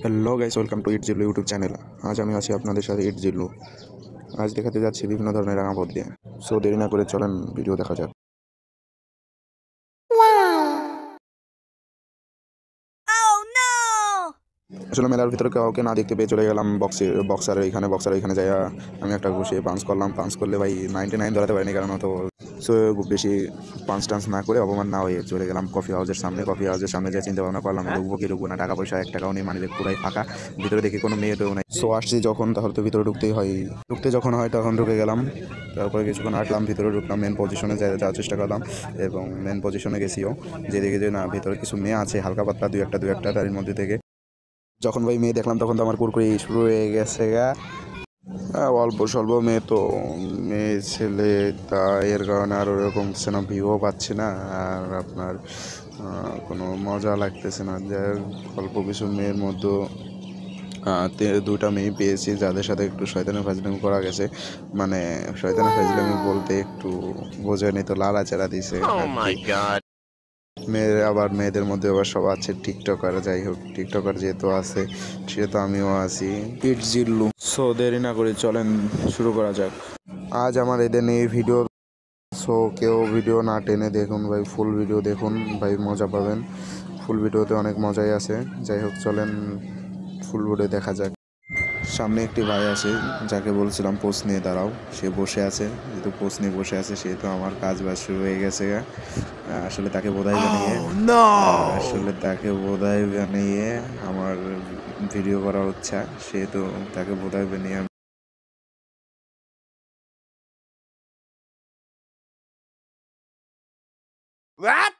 Hello guys, welcome to it Jillu YouTube channel. আজ আমি আছি আপনাদের সাথে ইট জিল্লু। আজ দেখাতে যাচ্ছি বিভিন্ন ধরনের রাঙা পথ দিয়ে। সো দেরি না করে চলেন ভিডিও দেখা যাক। আসলে মেলার ভিতরে কাউকে না দেখতে পেয়ে চলে গেলাম বক্সারের এখানে যাই আমি একটা ঘুষে পাঞ্চ করলাম। পাঞ্চ করলে ভাই 99 ধরাতে পারিনি, কারণ অত সো খুব বেশি পাঞ্চ টাঞ্চ না করে অপমান না হয়ে চলে গেলাম কফি হাউসের সামনে যে চিন্তা ভাবনা করলাম ঢুকবো কি ঢুকবো না, টাকা পয়সা 1 টাকাও নেই, মানে পুরাই ফাঁকা। ভিতরে দেখি কোনো মেয়েটাও নাই। সো আসছি যখন, তাহলে তো ভিতরে ঢুকতে যখন হয় তখন ঢুকে গেলাম। তারপরে কিছুক্ষণ হাঁটলাম, ভিতরে ঢুকলাম, মেন পজিশনে যাওয়ার চেষ্টা করলাম এবং মেন পজিশনে গেছিও। যে দেখি যে না, ভিতরে কিছু মেয়ে আছে হালকা পাতলা দু একটা তার মধ্যে থেকে যখন ভাই মেয়ে দেখলাম তখন তো আমার কুরকুরি শুরু হয়ে গেছে গা। অল্প স্বল্প মেয়ে তো, মেয়ে ছেলে, তা এর কারণে আর ওরকম না, ভিউও পাচ্ছি না, আর আপনার কোনো মজা লাগতেছে না। যাই অল্প কিছু মেয়ের মধ্যে দুটা মেয়ে পেয়েছি যাদের সাথে একটু শয়তানি ফাজলামি করা গেছে। মানে শয়তানি ফাজলামি বলতে একটু বোঝেনি তো, লাড়াচাড়া দিছে। মেয়েদের মধ্যে আবার সব আছে টিকটকার। যাই হোক, টিকটকার যেহেতু আছে সেহেতু আমিও আছি। ইট জিল্লু। সো দেরি না করে চলেন শুরু করা যাক। আজ আমার এদের নিয়ে ভিডিও। সো কেউ ভিডিও না টেনে দেখুন ভাই, ফুল ভিডিও দেখুন ভাই, মজা পাবেন। ফুল ভিডিওতে অনেক মজাই আছে। যাই হোক, চলেন ফুল ভিডিও দেখা যাক। সামনে একটি ভাই আছে যাকে বলছিলাম পোস্ট নিয়ে দাঁড়াও, সে বসে আছে। যেহেতু পোস্ট নিয়ে বসে আছে সেহেতু আমার কাজ বাজ শুরু হয়ে গেছে। আসলে তাকে বানিয়ে আমার ভিডিও করা হচ্ছে, সেহেতু তাকে বোধাই বানিয়ে What?